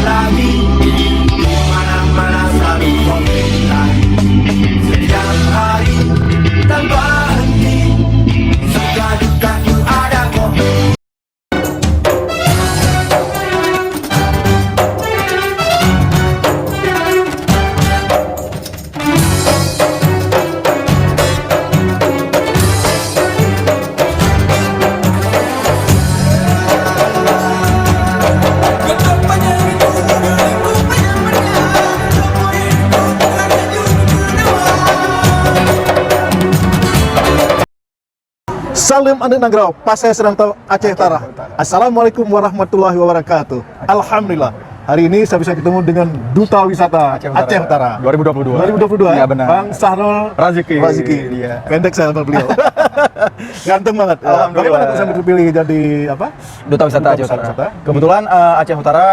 Lagi mana-mana selalu komentar setiap hari tanpa henti, suka duka ku ada kok. Salim Andi Nagrau, Pasai Serantau Aceh Utara. Assalamualaikum warahmatullahi wabarakatuh. Alhamdulillah. Hari ini saya bisa ketemu dengan Duta Wisata Aceh Utara 2022. 2022 Ya, benar. Bang Sahrul Raziki. Iya. Pendek saya sama beliau. Ganteng banget. Alhamdulillah. Bagaimana bisa terpilih jadi apa? Duta Wisata Aceh Utara. Wisata. Kebetulan Aceh Utara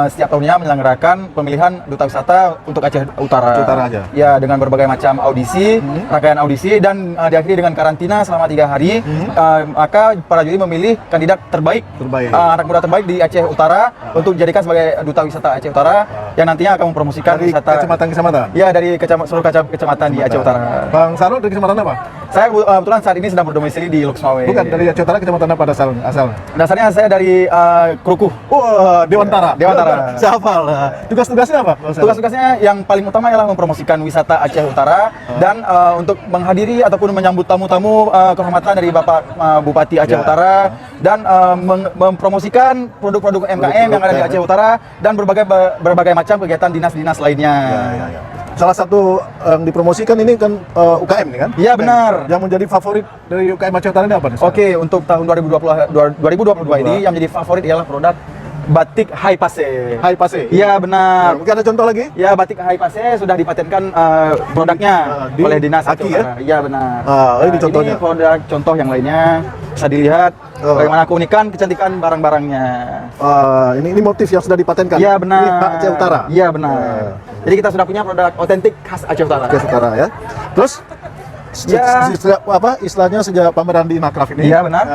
setiap tahunnya menyelenggarakan pemilihan Duta Wisata untuk Aceh Utara. Aceh Utara aja. Ya, dengan berbagai macam audisi, rangkaian audisi, dan diakhiri dengan karantina selama 3 hari. Maka para juri memilih kandidat terbaik, anak muda terbaik di Aceh Utara untuk dijadikan sebagai Duta Wisata Aceh Utara yang nantinya akan mempromosikan Dari wisata. kecamatan-kecamatan? Ya, dari seluruh kecamatan di Aceh Utara. Bang Sahrul dari kecamatan apa? Saya kebetulan saat ini sedang berdomisili di Luxmawe. Bukan, dari Aceh Utara kecamatan apa asalnya? Dasarnya saya dari Krukuh. Dewantara. Dewantara. Siapa lah? Tugas-tugasnya apa? Tugas-tugasnya yang paling utama ialah mempromosikan wisata Aceh Utara dan untuk menghadiri ataupun menyambut tamu-tamu kehormatan dari Bapak Bupati Aceh Utara dan mempromosikan produk-produk UMKM yang ada di Aceh Utara dan berbagai macam kegiatan dinas-dinas lainnya. Salah satu yang dipromosikan ini kan UKM nih kan? Iya, benar. Yang menjadi favorit dari UKM Aceh Utara ini apa nih? Oke, untuk tahun 2022 ini yang menjadi favorit ialah produk batik Hai Pase. Hai Pase. Iya, benar. Mungkin ada contoh lagi? Ya, batik Hai Pase sudah dipatenkan produknya di oleh Dinas Aki, Aceh Utara. Iya, benar. Ini contohnya. Ini produk contoh yang lainnya bisa dilihat bagaimana keunikan, kecantikan barang-barangnya. Ini motif yang sudah dipatenkan. Iya, benar. Ini khas Aceh Utara. Iya, benar. Jadi kita sudah punya produk otentik khas Aceh Utara. Aceh Utara ya. Terus istilahnya sejak pameran di Nakraf ini. Iya, benar.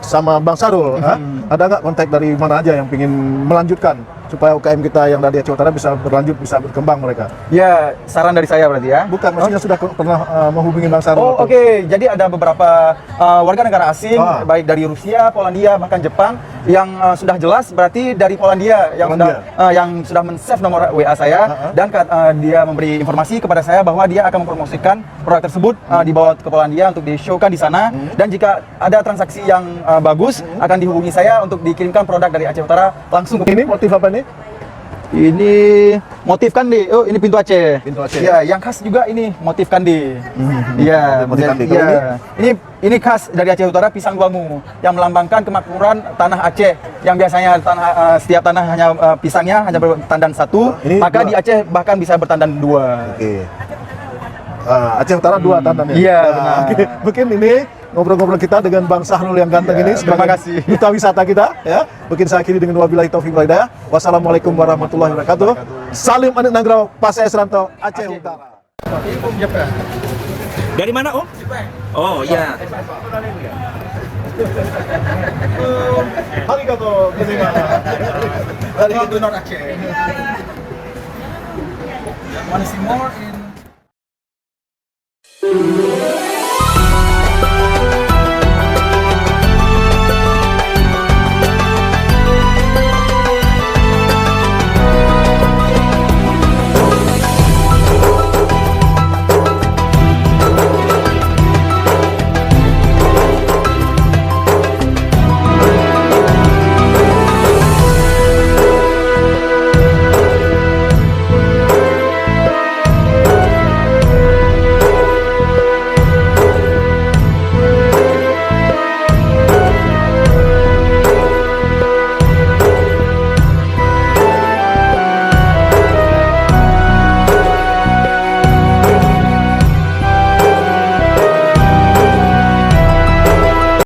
Sama Bang Sahrul, ada nggak kontak dari mana aja yang ingin melanjutkan supaya UKM kita yang dari Aceh Utara bisa berlanjut, bisa berkembang mereka? Ya, saran dari saya berarti ya. Bukan, maksudnya sudah pernah menghubungi Bang Sahrul? Oh, oke. Jadi ada beberapa warga negara asing, baik dari Rusia, Polandia, bahkan Jepang, yang sudah jelas berarti dari Polandia yang sudah men-save nomor WA saya dan dia memberi informasi kepada saya bahwa dia akan mempromosikan produk tersebut dibawa ke Polandia untuk di-show-kan di sana, dan jika ada transaksi yang bagus akan dihubungi saya untuk dikirimkan produk dari Aceh Utara langsung ke. Ini motif apa nih? Ini motif kandi. Oh, ini pintu Aceh. Pintu Aceh. Ya, yang khas juga ini motif kandi. Iya, motif kandi. Iya. Ini khas dari Aceh Utara, pisang guamu yang melambangkan kemakmuran tanah Aceh. Yang biasanya setiap tanah hanya pisangnya hanya bertandan satu, maka di Aceh bahkan bisa bertandan 2. Oke. Aceh Utara 2 tandan ya? Iya, benar. Oke. Mungkin ini ngobrol-ngobrol kita dengan Bang Sahrul yang ganteng ini terima kasih. Duta wisata kita ya. Mungkin saya akhiri dengan wabillahi taufiq wal hidayah. Wassalamualaikum warahmatullahi wabarakatuh. Salim Andi Nagrau, Pasai Serantau Aceh Utara. Dari mana, Om? Oh, iya. Arigato gozaimasu. Dari Aceh. Want to see more?